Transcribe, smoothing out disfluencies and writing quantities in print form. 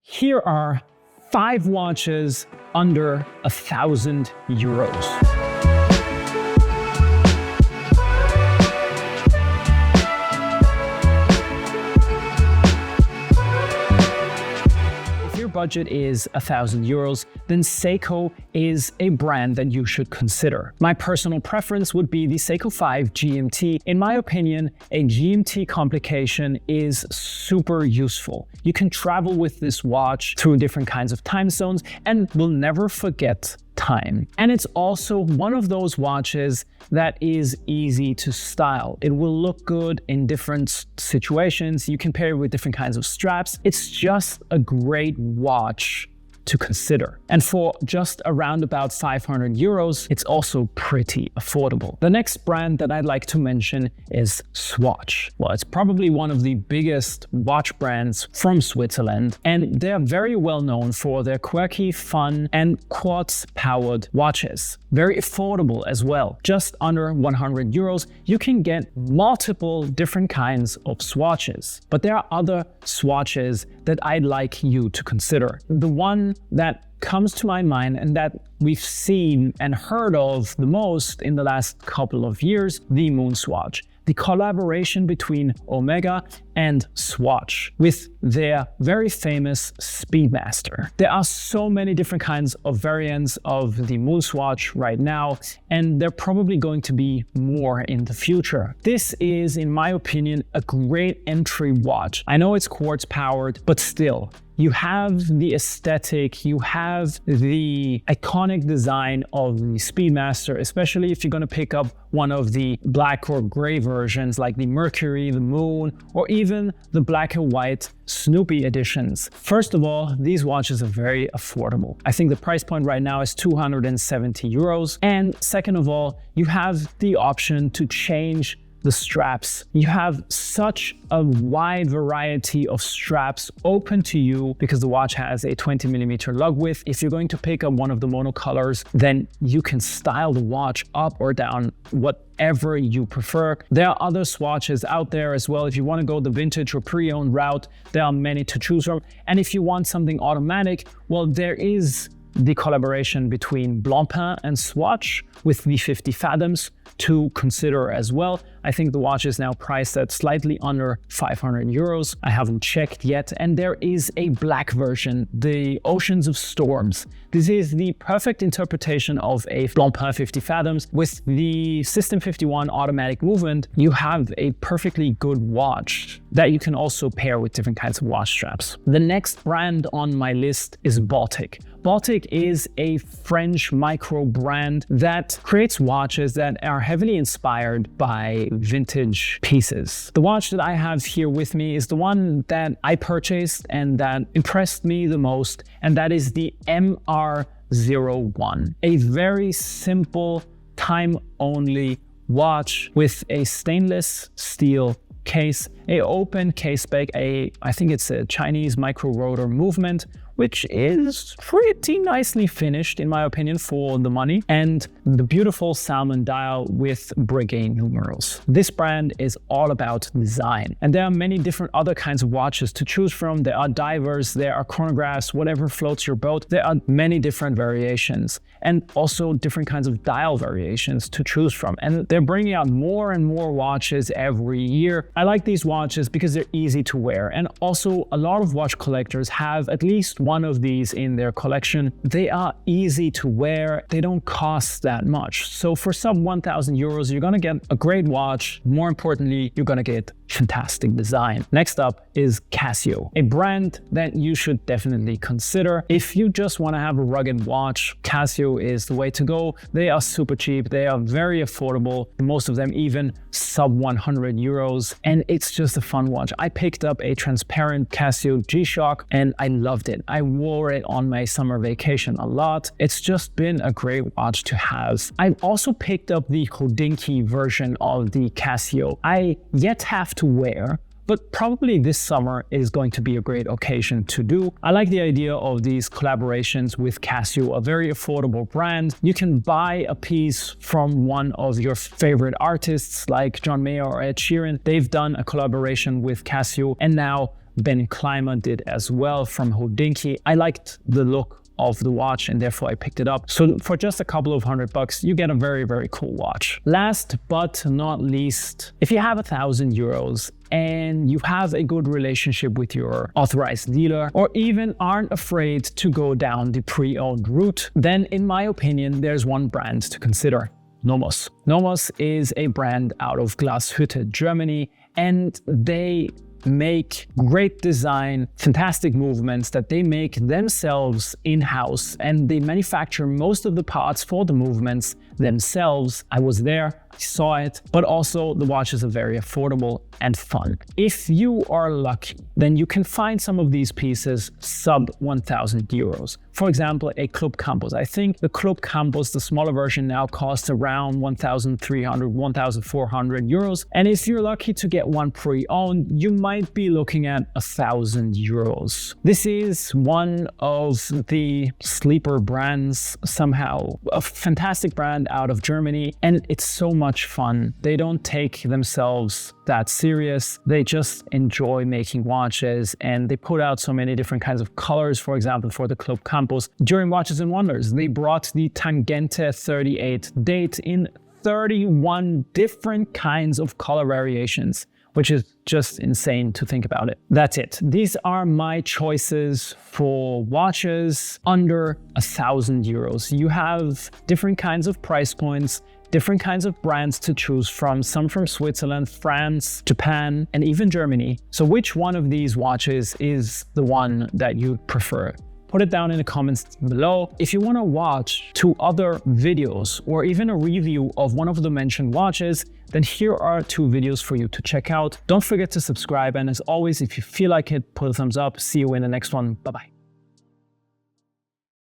Here are 5 watches under €1,000. Budget is €1,000, then Seiko is a brand that you should consider. My personal preference would be the Seiko 5 GMT. In my opinion, a GMT complication is super useful. You can travel with this watch through different kinds of time zones and will never forget time. And it's also one of those watches that is easy to style. It will look good in different situations. You can pair it with different kinds of straps. It's just a great watch to consider. And for just around about €500, it's also pretty affordable. The next brand that I'd like to mention is Swatch. Well, it's probably one of the biggest watch brands from Switzerland, and they're very well known for their quirky, fun, and quartz-powered watches. Very affordable as well. Just under €100, you can get multiple different kinds of swatches. But there are other swatches that I'd like you to consider. The one that comes to my mind and that we've seen and heard of the most in the last couple of years, the moonswatch. The collaboration between Omega and Swatch with their very famous Speedmaster. There are so many different kinds of variants of the moonswatch right now, and there are probably going to be more in the future. This is, in my opinion, a great entry watch. I know it's quartz powered, but still, you have the aesthetic, you have the iconic design of the Speedmaster, especially if you're going to pick up one of the black or gray versions like the Mercury, the Moon, or even the black and white Snoopy editions. First of all, these watches are very affordable. I think the price point right now is €270. And second of all, you have the option to change the straps. You have such a wide variety of straps open to you because the watch has a 20mm lug width. If you're going to pick up one of the monocolors, then you can style the watch up or down, whatever you prefer. There are other swatches out there as well. If you want to go the vintage or pre-owned route, there are many to choose from. And if you want something automatic, well, there is the collaboration between Blancpain and Swatch with the 50 Fathoms to consider as well. I think the watch is now priced at slightly under €500. I haven't checked yet. And there is a black version, the Oceans of Storms. This is the perfect interpretation of a Blancpain 50 Fathoms. With the System 51 automatic movement, you have a perfectly good watch that you can also pair with different kinds of watch straps. The next brand on my list is Batic. Batic is a French micro brand that creates watches that are heavily inspired by vintage pieces. The watch that I have here with me is the one that I purchased and that impressed me the most, and that is the MR01. A very simple, time-only watch with a stainless steel case, a open case back, I think it's a Chinese micro rotor movement, which is pretty nicely finished in my opinion for the money, and the beautiful salmon dial with Breguet numerals. This brand is all about design, and there are many different other kinds of watches to choose from. There are divers, there are chronographs, whatever floats your boat. There are many different variations and also different kinds of dial variations to choose from, and they're bringing out more and more watches every year. I like these watches because they're easy to wear, and also a lot of watch collectors have at least one of these in their collection. They are easy to wear, they don't cost that much. So for sub €1,000, you're gonna get a great watch. More importantly, you're gonna get fantastic design. Next up is Casio, a brand that you should definitely consider. If you just wanna have a rugged watch, Casio is the way to go. They are super cheap, they are very affordable, most of them even sub €100, and it's just a fun watch. I picked up a transparent Casio G-Shock and I loved it. I wore it on my summer vacation a lot. It's just been a great watch to have. I've also picked up the Hodinkee version of the Casio. I yet have to wear, but probably this summer is going to be a great occasion to do. I like the idea of these collaborations with Casio, a very affordable brand. You can buy a piece from one of your favorite artists like John Mayer or Ed Sheeran. They've done a collaboration with Casio, and now Ben Clymer did as well from Hodinkee. I liked the look of the watch and therefore I picked it up. So for just a couple of $100, you get a very, very cool watch. Last but not least, if you have €1,000 and you have a good relationship with your authorized dealer, or even aren't afraid to go down the pre-owned route, then in my opinion, there's one brand to consider: Nomos. Nomos is a brand out of Glashütte, Germany, and they make great design, fantastic movements that they make themselves in-house, and they manufacture most of the parts for the movements themselves. I was there, I saw it, but also the watches are very affordable and fun. If you are lucky, then you can find some of these pieces sub €1,000. For example, a Club Campus. I think the Club Campus, the smaller version, now costs around 1,300, 1,400 euros. And if you're lucky to get one pre-owned, you might be looking at €1,000. This is one of the sleeper brands, somehow a fantastic brand out of Germany, and it's so much fun. They don't take themselves that serious. They just enjoy making watches, and they put out so many different kinds of colors. For example, for the Club Campus, during Watches and Wonders, they brought the Tangente 38 date in 31 different kinds of color variations, which is just insane to think about it. That's it. These are my choices for watches under €1,000. You have different kinds of price points, different kinds of brands to choose from, some from Switzerland, France, Japan, and even Germany. So which one of these watches is the one that you prefer? Put it down in the comments below. If you want to watch 2 other videos or even a review of one of the mentioned watches, then here are 2 videos for you to check out. Don't forget to subscribe, and as always, if you feel like it, put a thumbs up. See you in the next one. Bye-bye.